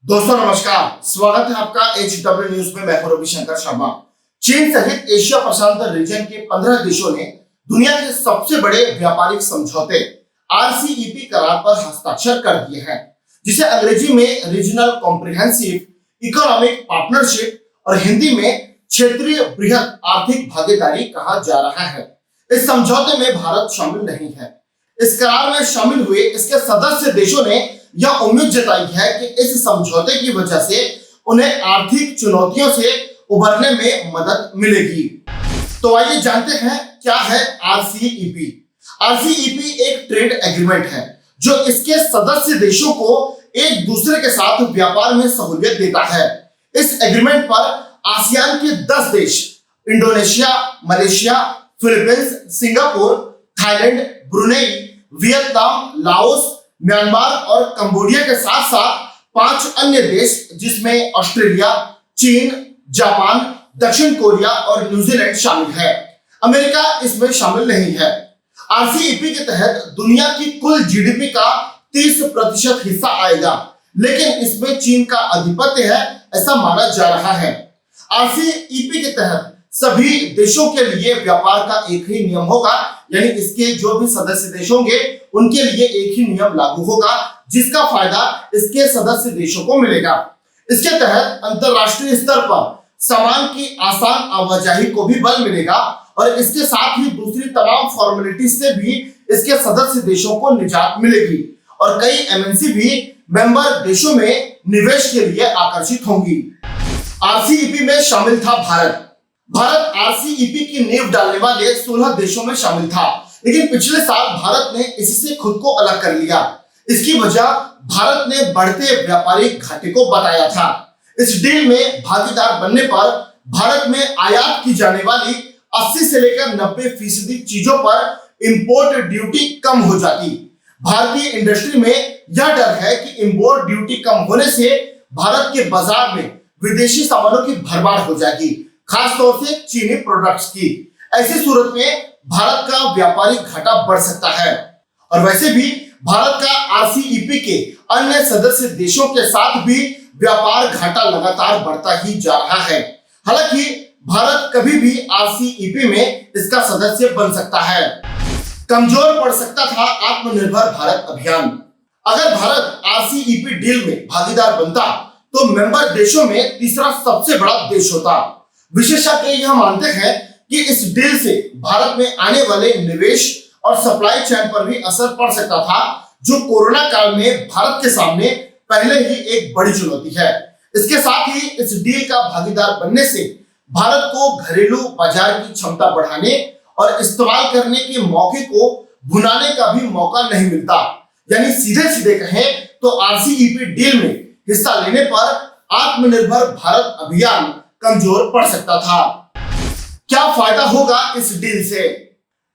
दोस्तों नमस्कार, स्वागत है आपका HW न्यूज में। मैं हूं रविशंकर शर्मा। चीन सहित एशिया प्रशांत रीजन के 15 देशों ने दुनिया के सबसे बड़े व्यापारिक समझौते RCEP करार पर हस्ताक्षर कर दिए हैं, जिसे अंग्रेजी में रीजनल कॉम्प्रिहेंसिव इकोनॉमिक पार्टनरशिप और हिंदी में क्षेत्रीय बृहद आर्थिक भागीदारी कहा जा रहा है। इस समझौते में भारत शामिल नहीं है। इस करार में शामिल हुए इसके सदस्य देशों ने यह उम्मीद जताई है कि इस समझौते की वजह से उन्हें आर्थिक चुनौतियों से उभरने में मदद मिलेगी। तो आइए जानते हैं क्या है RCEP। RCEP एक ट्रेड एग्रीमेंट है जो इसके सदस्य देशों को एक दूसरे के साथ व्यापार में सहूलियत देता है। इस एग्रीमेंट पर आसियान के 10 देश Indonesia, Malaysia, Philippines, Singapore, Thailand, Brunei, Vietnam, Laos, Myanmar और कंबोडिया के साथ साथ 5 अन्य देश जिसमें ऑस्ट्रेलिया, चीन, जापान, दक्षिण कोरिया और न्यूजीलैंड शामिल है। अमेरिका इसमें शामिल नहीं है। RCEP के तहत दुनिया की कुल GDP का 30% हिस्सा आएगा, लेकिन इसमें चीन का आधिपत्य है ऐसा माना जा रहा है। RCEP के तहत सभी देशों के लिए व्यापार का एक ही नियम होगा, यानी इसके जो भी सदस्य देश होंगे उनके लिए एक ही नियम लागू होगा, जिसका फायदा इसके सदस्य देशों को मिलेगा। इसके तहत अंतरराष्ट्रीय स्तर पर सामान की आसान आवाजाही को भी बल मिलेगा और इसके साथ ही दूसरी तमाम फॉर्मेलिटीज से भी इसके सदस्य देशों को निजात मिलेगी और कई MNC भी मेंबर देशों में निवेश के लिए आकर्षित होंगी। RCEP में शामिल था भारत। भारत RCEP की नींव डालने वाले 16 देशों में शामिल था, लेकिन पिछले साल भारत ने इससे खुद को अलग कर लिया। इसकी वजह भारत ने बढ़ते व्यापारिक घाटे को बताया था। इस डील में भागीदार बनने पर भारत में आयात की जाने वाली 80 से लेकर 90% चीजों पर इंपोर्ट ड्यूटी कम हो जाती। भारतीय इंडस्ट्री में यह डर है कि इंपोर्ट ड्यूटी कम होने से भारत के बाजार में विदेशी सामानों की भरमार हो जाएगी, खासतौर से चीनी प्रोडक्ट्स की। ऐसी सूरत में भारत का व्यापारिक घाटा बढ़ सकता है। और वैसे भी भारत का RCEP के अन्य सदस्य देशों के साथ भी व्यापार घाटा लगातार बढ़ता ही जा रहा है। हालांकि भारत कभी भी RCEP में इसका सदस्य बन सकता है। कमजोर पड़ सकता था आत्मनिर्भर भारत अभियान। अगर भारत RCEP डील में भागीदार बनता तो मेंबर देशों में तीसरा सबसे बड़ा देश होता। विशेषज्ञ यह मानते हैं कि इस डील से भारत में आने वाले निवेश और सप्लाई चेन पर भी असर पड़ सकता था, जो कोरोना काल में भारत के सामने पहले ही एक बड़ी चुनौती है। इसके साथ ही इस डील का भागीदार बनने से भारत को घरेलू बाजार की क्षमता बढ़ाने और इस्तेमाल करने के मौके को भुनाने का भी मौका नहीं मिलता। यानी सीधे सीधे कहें तो RCEP डील में हिस्सा लेने पर आत्मनिर्भर भारत अभियान कमजोर पड़ सकता था। क्या फायदा होगा इस डील से?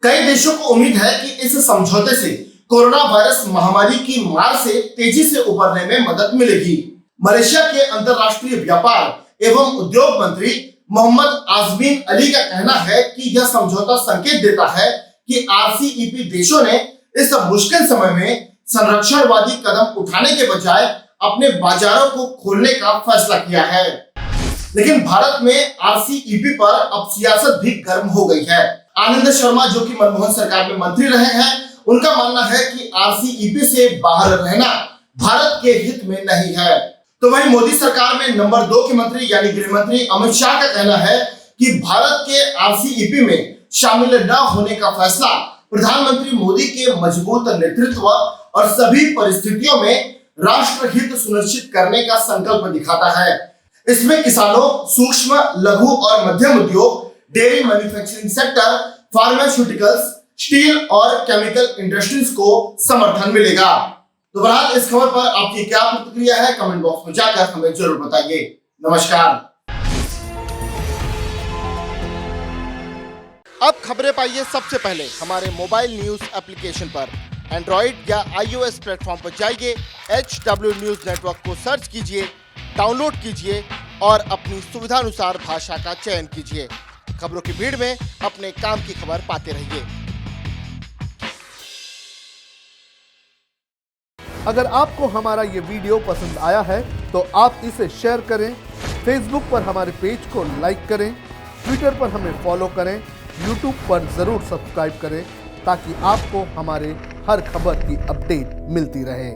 कई देशों को उम्मीद है कि इस समझौते से कोरोना वायरस महामारी की मार से तेजी से उबरने में मदद मिलेगी। मलेशिया के अंतरराष्ट्रीय व्यापार एवं उद्योग मंत्री मोहम्मद आजमीन अली का कहना है कि यह समझौता संकेत देता है कि RCEP देशों ने इस मुश्किल समय में संरक्षणवादी कदम उठाने के बजाय अपने बाजारों को खोलने का फैसला किया है। लेकिन भारत में RCEP पर अब सियासत भी गर्म हो गई है। आनंद शर्मा, जो कि मनमोहन सरकार में मंत्री रहे हैं, उनका मानना है कि RCEP से बाहर रहना भारत के हित में नहीं है। तो वहीं मोदी सरकार में नंबर 2 के मंत्री यानी गृह मंत्री अमित शाह का कहना है कि भारत के RCEP में शामिल न होने का फैसला प्रधानमंत्री मोदी के मजबूत नेतृत्व और सभी परिस्थितियों में राष्ट्र हित सुनिश्चित करने का संकल्प दिखाता है। इसमें किसानों, सूक्ष्म, लघु और मध्यम उद्योग, dairy manufacturing sector, pharmaceuticals, steel और केमिकल इंडस्ट्रीज को समर्थन मिलेगा। तो बहरहाल इस खबर पर आपकी क्या प्रतिक्रिया है, कमेंट बॉक्स में जाकर हमें जरूर बताइए। नमस्कार। अब खबरें पाइए सबसे पहले हमारे मोबाइल न्यूज एप्लीकेशन पर। एंड्रॉइड या iOS प्लेटफॉर्म पर जाइए, HW न्यूज नेटवर्क को सर्च कीजिए, डाउनलोड कीजिए और अपनी सुविधानुसार भाषा का चयन कीजिए। खबरों की भीड़ में अपने काम की खबर पाते रहिए। अगर आपको हमारा ये वीडियो पसंद आया है तो आप इसे शेयर करें, फेसबुक पर हमारे पेज को लाइक करें, ट्विटर पर हमें फॉलो करें, यूट्यूब पर ज़रूर सब्सक्राइब करें ताकि आपको हमारे हर खबर की अपडेट मिलती रहे।